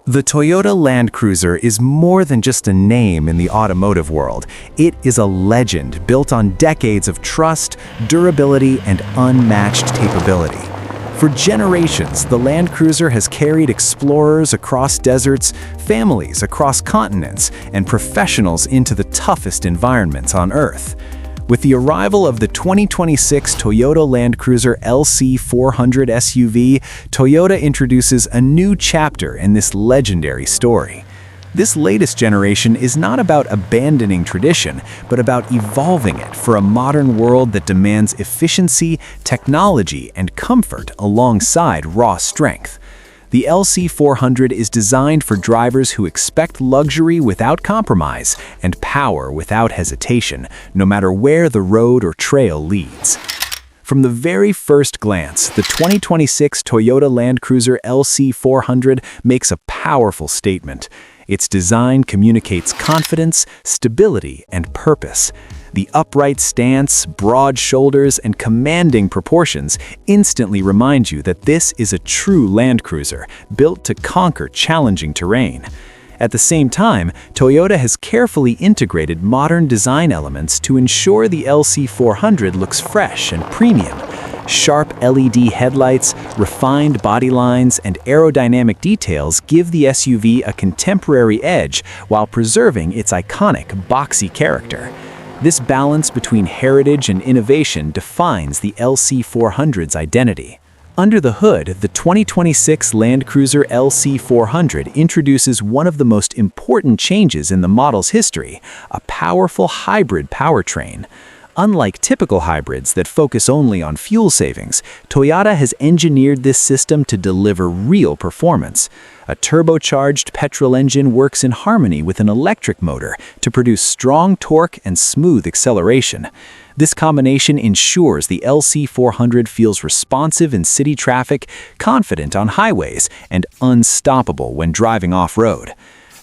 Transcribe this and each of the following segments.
The Toyota Land Cruiser is more than just a name in the automotive world. It is a legend built on decades of trust, durability, and unmatched capability. For generations, the Land Cruiser has carried explorers across deserts, families across continents, and professionals into the toughest environments on Earth. With the arrival of the 2026 Toyota Land Cruiser LC-400 SUV, Toyota introduces a new chapter in this legendary story. This latest generation is not about abandoning tradition, but about evolving it for a modern world that demands efficiency, technology, and comfort alongside raw strength. The LC-400 is designed for drivers who expect luxury without compromise and power without hesitation, no matter where the road or trail leads. From the very first glance, the 2026 Toyota Land Cruiser LC-400 makes a powerful statement. Its design communicates confidence, stability, and purpose. The upright stance, broad shoulders, and commanding proportions instantly remind you that this is a true Land Cruiser, built to conquer challenging terrain. At the same time, Toyota has carefully integrated modern design elements to ensure the LC-400 looks fresh and premium. Sharp LED headlights, refined body lines, and aerodynamic details give the SUV a contemporary edge while preserving its iconic, boxy character. This balance between heritage and innovation defines the LC-400's identity. Under the hood, the 2026 Land Cruiser LC-400 introduces one of the most important changes in the model's history, a powerful hybrid powertrain. Unlike typical hybrids that focus only on fuel savings, Toyota has engineered this system to deliver real performance. A turbocharged petrol engine works in harmony with an electric motor to produce strong torque and smooth acceleration. This combination ensures the LC-400 feels responsive in city traffic, confident on highways, and unstoppable when driving off-road.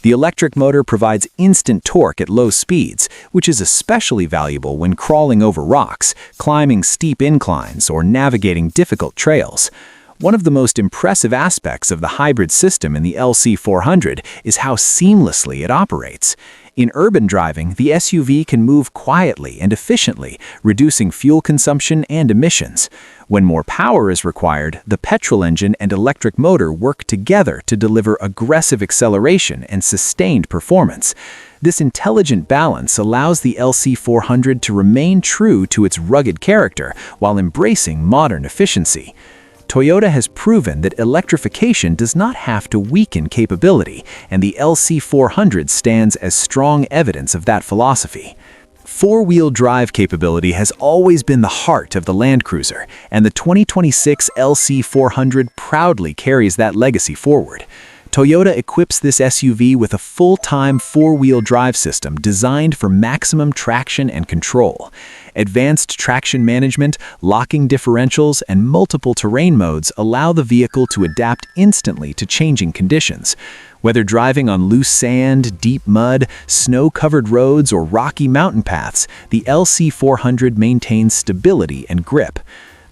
The electric motor provides instant torque at low speeds, which is especially valuable when crawling over rocks, climbing steep inclines, or navigating difficult trails. One of the most impressive aspects of the hybrid system in the LC-400 is how seamlessly it operates. In urban driving, the SUV can move quietly and efficiently, reducing fuel consumption and emissions. When more power is required, the petrol engine and electric motor work together to deliver aggressive acceleration and sustained performance. This intelligent balance allows the LC-400 to remain true to its rugged character while embracing modern efficiency. Toyota has proven that electrification does not have to weaken capability, and the LC-400 stands as strong evidence of that philosophy. Four-wheel drive capability has always been the heart of the Land Cruiser, and the 2026 LC-400 proudly carries that legacy forward. Toyota equips this SUV with a full-time four-wheel drive system designed for maximum traction and control. Advanced traction management, locking differentials, and multiple terrain modes allow the vehicle to adapt instantly to changing conditions. Whether driving on loose sand, deep mud, snow-covered roads, or rocky mountain paths, the LC-400 maintains stability and grip.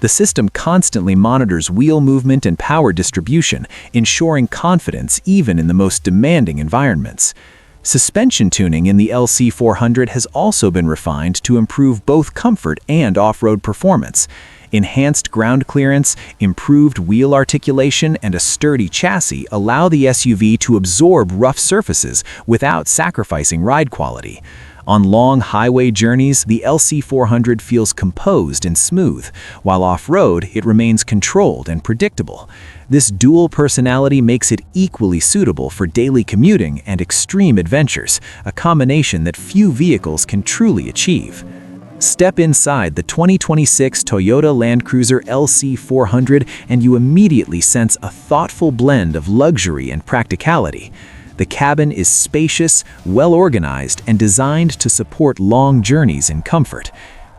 The system constantly monitors wheel movement and power distribution, ensuring confidence even in the most demanding environments. Suspension tuning in the LC-400 has also been refined to improve both comfort and off-road performance. Enhanced ground clearance, improved wheel articulation, and a sturdy chassis allow the SUV to absorb rough surfaces without sacrificing ride quality. On long highway journeys, the LC-400 feels composed and smooth, while off-road, it remains controlled and predictable. This dual personality makes it equally suitable for daily commuting and extreme adventures, a combination that few vehicles can truly achieve. Step inside the 2026 Toyota Land Cruiser LC-400 and you immediately sense a thoughtful blend of luxury and practicality. The cabin is spacious, well-organized, and designed to support long journeys in comfort.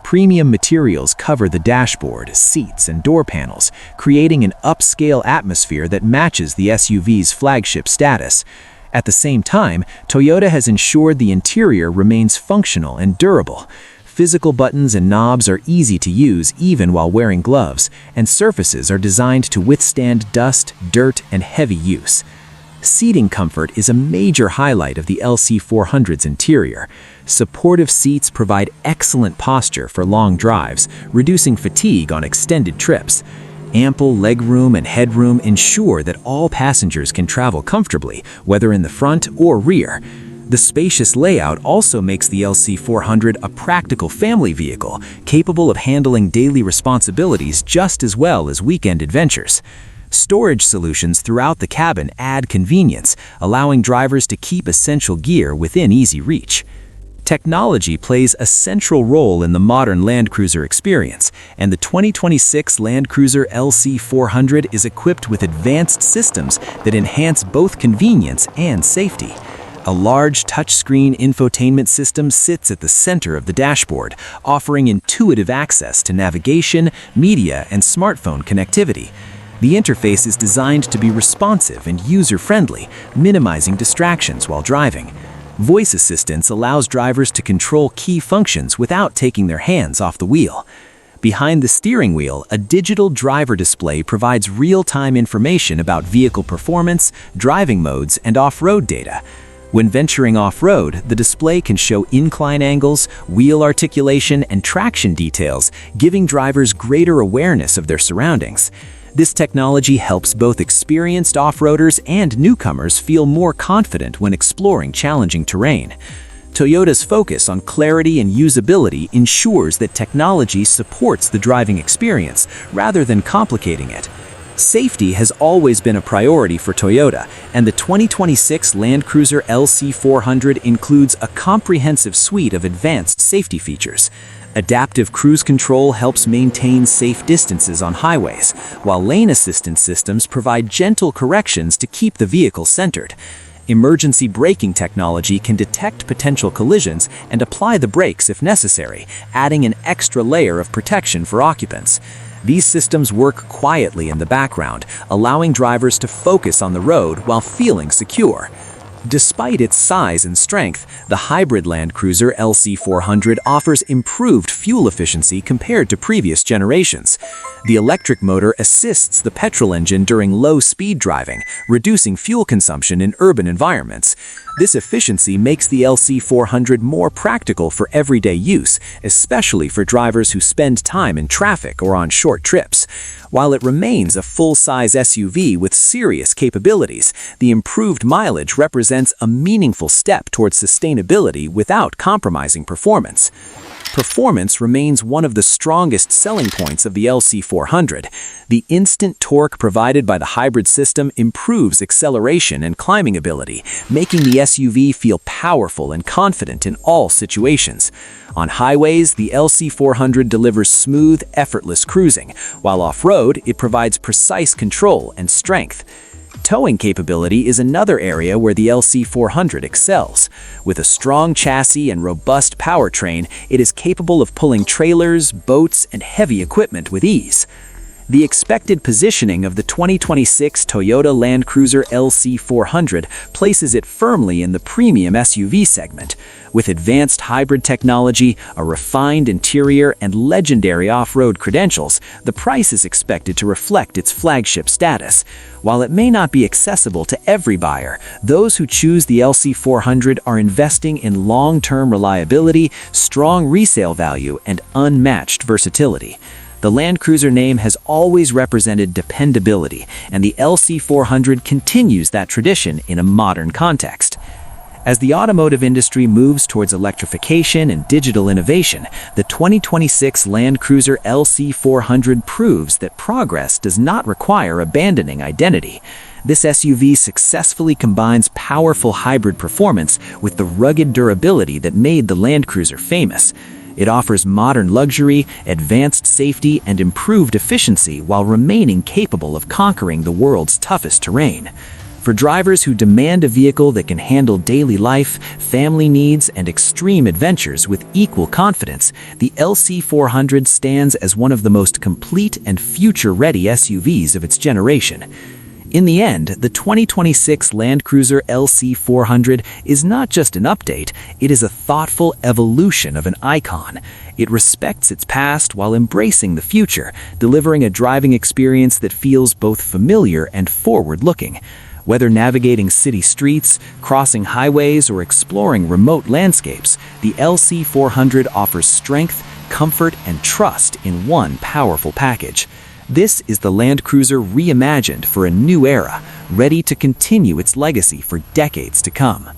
Premium materials cover the dashboard, seats, and door panels, creating an upscale atmosphere that matches the SUV's flagship status. At the same time, Toyota has ensured the interior remains functional and durable. Physical buttons and knobs are easy to use even while wearing gloves, and surfaces are designed to withstand dust, dirt, and heavy use. Seating comfort is a major highlight of the LC-400's interior. Supportive seats provide excellent posture for long drives, reducing fatigue on extended trips. Ample legroom and headroom ensure that all passengers can travel comfortably, whether in the front or rear. The spacious layout also makes the LC-400 a practical family vehicle, capable of handling daily responsibilities just as well as weekend adventures. Storage solutions throughout the cabin add convenience, allowing drivers to keep essential gear within easy reach. Technology plays a central role in the modern Land Cruiser experience, and the 2026 Land Cruiser LC-400 is equipped with advanced systems that enhance both convenience and safety. A large touchscreen infotainment system sits at the center of the dashboard, offering intuitive access to navigation, media, and smartphone connectivity. The interface is designed to be responsive and user-friendly, minimizing distractions while driving. Voice assistance allows drivers to control key functions without taking their hands off the wheel. Behind the steering wheel, a digital driver display provides real-time information about vehicle performance, driving modes, and off-road data. When venturing off-road, the display can show incline angles, wheel articulation, and traction details, giving drivers greater awareness of their surroundings. This technology helps both experienced off-roaders and newcomers feel more confident when exploring challenging terrain. Toyota's focus on clarity and usability ensures that technology supports the driving experience rather than complicating it. Safety has always been a priority for Toyota, and the 2026 Land Cruiser LC-400 includes a comprehensive suite of advanced safety features. Adaptive cruise control helps maintain safe distances on highways, while lane assistance systems provide gentle corrections to keep the vehicle centered. Emergency braking technology can detect potential collisions and apply the brakes if necessary, adding an extra layer of protection for occupants. These systems work quietly in the background, allowing drivers to focus on the road while feeling secure. Despite its size and strength, the hybrid Land Cruiser LC-400 offers improved fuel efficiency compared to previous generations. The electric motor assists the petrol engine during low-speed driving, reducing fuel consumption in urban environments. This efficiency makes the LC-400 more practical for everyday use, especially for drivers who spend time in traffic or on short trips. While it remains a full-size SUV with serious capabilities, the improved mileage represents a meaningful step towards sustainability without compromising performance. Performance remains one of the strongest selling points of the LC-400. The instant torque provided by the hybrid system improves acceleration and climbing ability, making the SUV feel powerful and confident in all situations. On highways, the LC-400 delivers smooth, effortless cruising, while off-road, it provides precise control and strength. Towing capability is another area where the LC-400 excels. With a strong chassis and robust powertrain, it is capable of pulling trailers, boats, and heavy equipment with ease. The expected positioning of the 2026 Toyota Land Cruiser LC-400 places it firmly in the premium SUV segment. With advanced hybrid technology, a refined interior, and legendary off-road credentials, the price is expected to reflect its flagship status. While it may not be accessible to every buyer, those who choose the LC-400 are investing in long-term reliability, strong resale value, and unmatched versatility. The Land Cruiser name has always represented dependability, and the LC-400 continues that tradition in a modern context. As the automotive industry moves towards electrification and digital innovation, the 2026 Land Cruiser LC-400 proves that progress does not require abandoning identity. This SUV successfully combines powerful hybrid performance with the rugged durability that made the Land Cruiser famous. It offers modern luxury, advanced safety, and improved efficiency while remaining capable of conquering the world's toughest terrain. For drivers who demand a vehicle that can handle daily life, family needs, and extreme adventures with equal confidence, the LC-400 stands as one of the most complete and future-ready SUVs of its generation. In the end, the 2026 Land Cruiser LC-400 is not just an update, it is a thoughtful evolution of an icon. It respects its past while embracing the future, delivering a driving experience that feels both familiar and forward-looking. Whether navigating city streets, crossing highways, or exploring remote landscapes, the LC-400 offers strength, comfort, and trust in one powerful package. This is the Land Cruiser reimagined for a new era, ready to continue its legacy for decades to come.